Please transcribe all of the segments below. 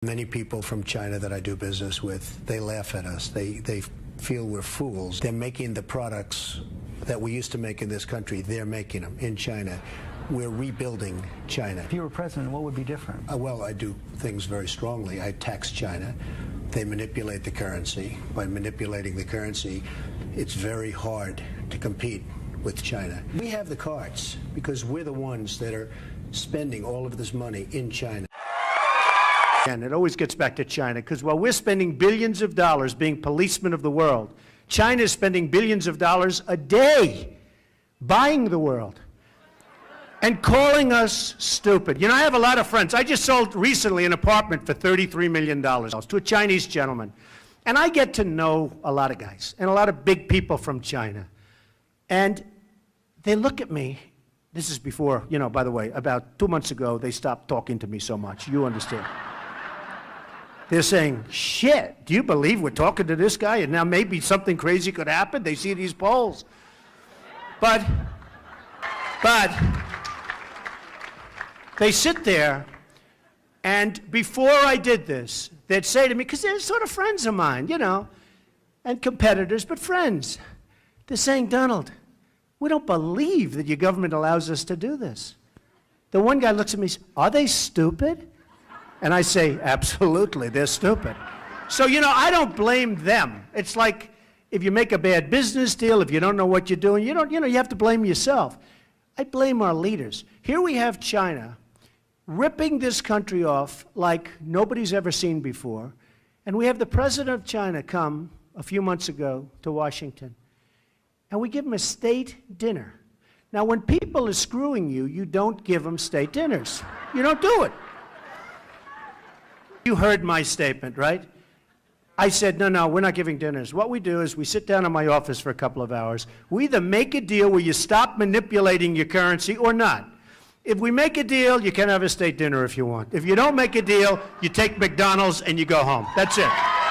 Many people from China that I do business with, they laugh at us. They feel we're fools. They're making the products that we used to make in this country. They're making them in China. We're rebuilding China. If you were president, what would be different? Well, I do things very strongly. I tax China. They manipulate the currency. By manipulating the currency, it's very hard to compete with China. We have the cards because we're the ones that are spending all of this money in China. And it always gets back to China, because while we're spending billions of dollars being policemen of the world, China is spending billions of dollars a day buying the world and calling us stupid. You know, I have a lot of friends. I just sold recently an apartment for $33 million to a Chinese gentleman. And I get to know a lot of guys and a lot of big people from China. And they look at me. This is before, you know, by the way, about 2 months ago, they stopped talking to me so much. You understand. They're saying, shit, do you believe we're talking to this guy? And now maybe something crazy could happen? They see these polls. But they sit there, and before I did this, they'd say to me, because they're sort of friends of mine, you know, and competitors, but friends. They're saying, Donald, we don't believe that your government allows us to do this. The one guy looks at me and says, are they stupid? And I say, absolutely, they're stupid. So, you know, I don't blame them. It's like if you make a bad business deal, if you don't know what you're doing, you have to blame yourself. I blame our leaders. Here we have China ripping this country off like nobody's ever seen before. And we have the president of China come a few months ago to Washington. And we give him a state dinner. Now, when people are screwing you, you don't give them state dinners. You don't do it. You heard my statement, right? I said, no, we're not giving dinners. What we do is we sit down in my office for a couple of hours. We either make a deal where you stop manipulating your currency or not. If we make a deal, you can have a state dinner if you want. If you don't make a deal, you take McDonald's and you go home. That's it.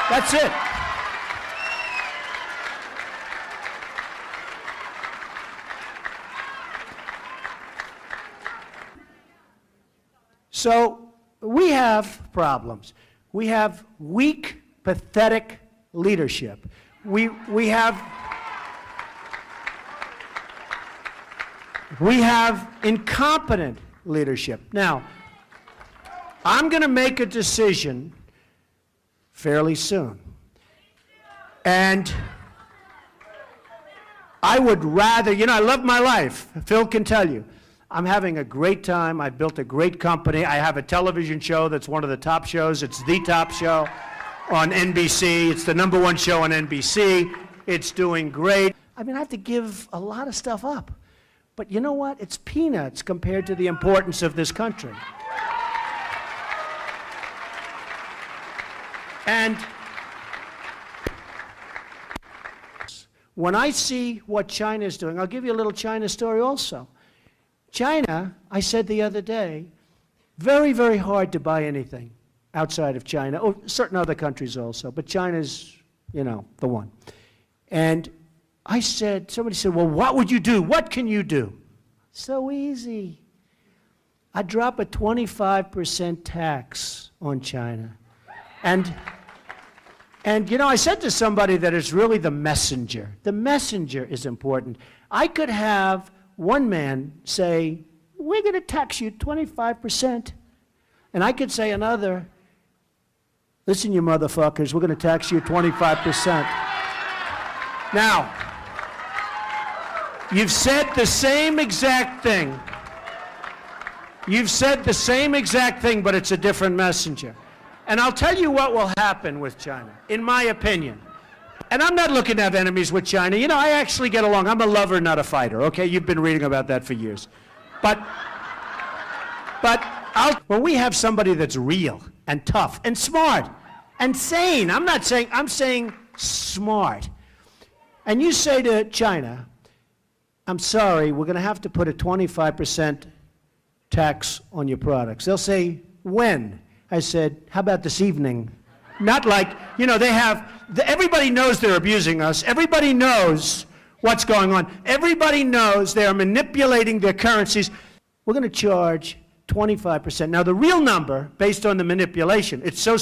That's it. So we have problems. We have weak, pathetic leadership. We have incompetent leadership. Now, I'm going to make a decision fairly soon. And I would rather, you know, I love my life. Phil can tell you. I'm having a great time. I built a great company. I have a television show that's one of the top shows. It's the top show on NBC. It's the #1 show on NBC. It's doing great. I mean, I have to give a lot of stuff up. But you know what? It's peanuts compared to the importance of this country. And when I see what China is doing, I'll give you a little China story also. China, I said the other day, very, very hard to buy anything outside of China. Oh, certain other countries also, but China's, you know, the one. And I said, somebody said, well, what would you do? What can you do? So easy. I'd drop a 25% tax on China. And you know, I said to somebody that it's really the messenger. The messenger is important. I could have one man say, we're going to tax you 25%. And I could say another, listen, you motherfuckers, we're going to tax you 25%. Now, you've said the same exact thing. You've said the same exact thing, but it's a different messenger. And I'll tell you what will happen with China, in my opinion. And I'm not looking to have enemies with China. You know, I actually get along. I'm a lover, not a fighter, okay? You've been reading about that for years. But when we have somebody that's real and tough and smart and sane, I'm saying smart. And you say to China, I'm sorry, we're going to have to put a 25% tax on your products. They'll say, when? I said, how about this evening? Not like, you know, everybody knows they're abusing us. Everybody knows what's going on. Everybody knows they're manipulating their currencies. We're going to charge 25%. Now, the real number, based on the manipulation, it's so